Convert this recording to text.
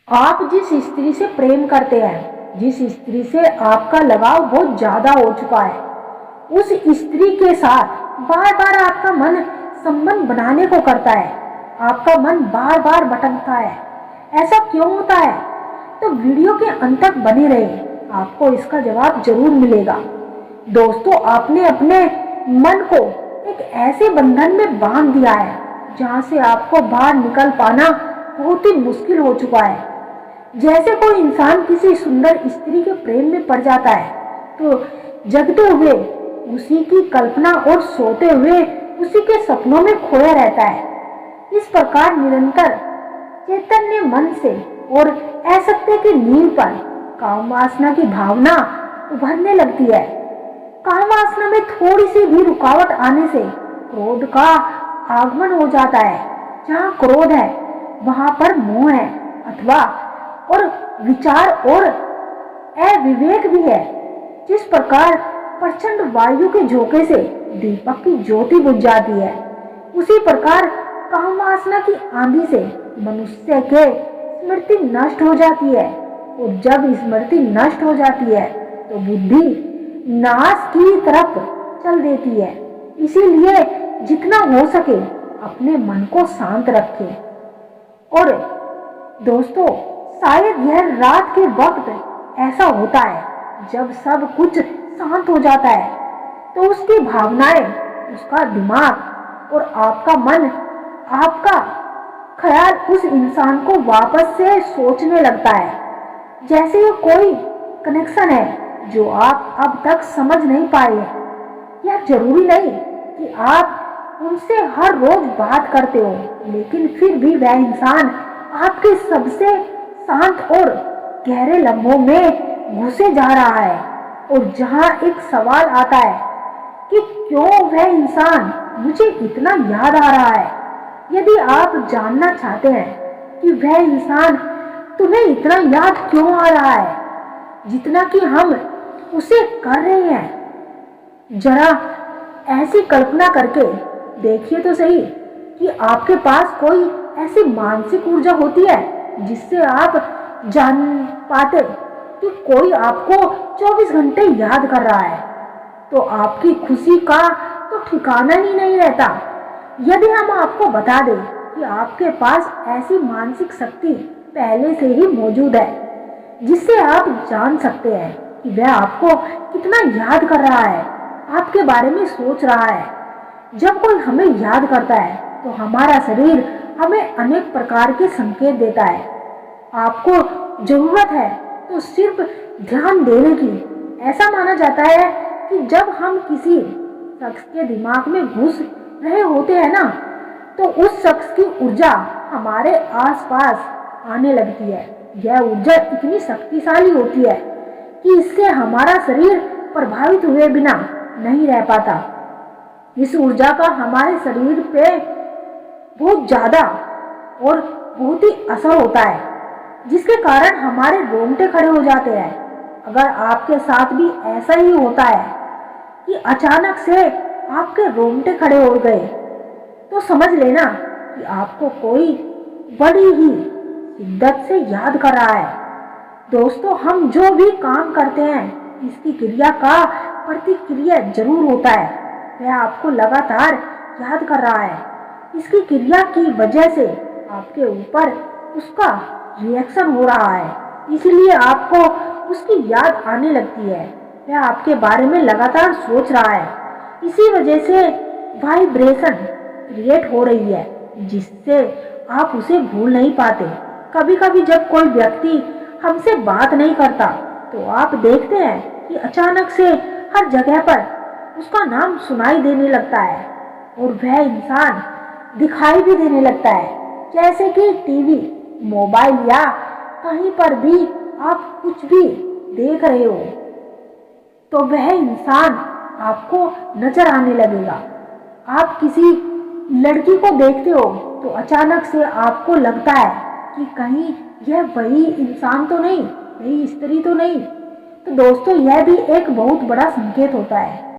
आप जिस स्त्री से प्रेम करते हैं, जिस स्त्री से आपका लगाव बहुत ज्यादा हो चुका है, उस स्त्री के साथ बार बार आपका मन संबंध बनाने को करता है, आपका मन बार बार भटकता है। ऐसा क्यों होता है? तो वीडियो के अंत तक बने रहे, आपको इसका जवाब जरूर मिलेगा। दोस्तों, आपने अपने मन को एक ऐसे बंधन में बांध दिया है जहां से आपको बाहर निकल पाना बहुत ही मुश्किल हो चुका है। जैसे कोई इंसान किसी सुंदर स्त्री के प्रेम में पड़ जाता है तो जगते हुए उसी की कल्पना और सोते हुए उसी के सपनों में खोया रहता है। इस प्रकार निरंतर चैतन्य मन से और असत्य की नींव पर काम वासना की भावना उभरने लगती है। काम वासना में थोड़ी सी भी रुकावट आने से क्रोध का आगमन हो जाता है। जहाँ क्रोध है वहां पर मोह है अथवा और विचार और अविवेक भी है। जिस प्रकार प्रचंड वायु के झोंके से दीपक की ज्योति बुझ जाती है, उसी प्रकार काम वासना की आंधी से मनुष्य के स्मृति नष्ट हो जाती है। और जब स्मृति नष्ट हो जाती है तो बुद्धि नाश की तरफ चल देती है। इसीलिए जितना हो सके अपने मन को शांत रखें। और दोस्तों, शायद यह रात के वक्त ऐसा होता है जब सब कुछ शांत हो जाता है तो उसकी भावनाएं, उसका दिमाग और आपका मन, आपका ख्याल उस इंसान को वापस से सोचने लगता है जैसे ये कोई कनेक्शन है जो आप अब तक समझ नहीं पाए। यह जरूरी नहीं कि आप उनसे हर रोज बात करते हो, लेकिन फिर भी वह इंसान आपके सबसे शांत और गहरे लम्हों में घुसे जा रहा है। और जहां एक सवाल आता है कि क्यों वह इंसान मुझे इतना याद आ रहा है। यदि आप जानना चाहते हैं कि वह इंसान तुम्हें इतना याद क्यों आ रहा है जितना कि हम उसे कर रहे हैं, जरा ऐसी कल्पना करके देखिए तो सही कि आपके पास कोई ऐसी मानसिक ऊर्जा होती है जिससे आप जान पाते कि कोई आपको 24 घंटे याद कर रहा है, तो आपकी खुशी का तो ठिकाना ही नहीं रहता। यदि हम आपको बता दें कि आपके पास ऐसी मानसिक शक्ति पहले से ही मौजूद है जिससे आप जान सकते हैं कि वह आपको कितना याद कर रहा है, आपके बारे में सोच रहा है। जब कोई हमें याद करता है तो हमारा शरीर हमें अनेक प्रकार के संकेत देता है। आपको जरूरत है तो सिर्फ ध्यान देने की। ऐसा माना जाता है कि जब हम किसी शख्स के दिमाग में घुस रहे होते हैं ना, तो उस शख्स की ऊर्जा हमारे आसपास आने लगती है। यह ऊर्जा इतनी शक्तिशाली होती है कि इससे हमारा शरीर प्रभावित हुए बिना नहीं रह पाता। इस ऊर्जा का हमारे शरीर पे बहुत ज्यादा और बहुत ही असर होता है, जिसके कारण हमारे रोंगटे खड़े हो जाते हैं। अगर आपके साथ भी ऐसा ही होता है कि अचानक से आपके रोंगटे खड़े हो गए, तो समझ लेना कि आपको कोई बड़ी ही शिद्दत से याद कर रहा है। दोस्तों, हम जो भी काम करते हैं इसकी क्रिया का प्रतिक्रिया जरूर होता है। वह आपको लगातार याद कर रहा है। इसकी क्रिया की वजह से आपके ऊपर उसका रिएक्शन हो रहा है, इसलिए आपको उसकी याद आने लगती है। वह आपके बारे में लगातार सोच रहा है। इसी वजह से वाइब्रेशन क्रिएट हो रही है जिससे आप उसे भूल नहीं पाते। कभी कभी जब कोई व्यक्ति हमसे बात नहीं करता तो आप देखते हैं कि अचानक से हर जगह पर उसका नाम सुनाई देने लगता है और वह इंसान दिखाई भी देने लगता है, जैसे कि टीवी, मोबाइल या कहीं पर भी आप कुछ भी देख रहे हो तो वह इंसान आपको नजर आने लगेगा। आप किसी लड़की को देखते हो तो अचानक से आपको लगता है कि कहीं यह वही इंसान तो नहीं, वही स्त्री तो नहीं। तो दोस्तों, यह भी एक बहुत बड़ा संकेत होता है।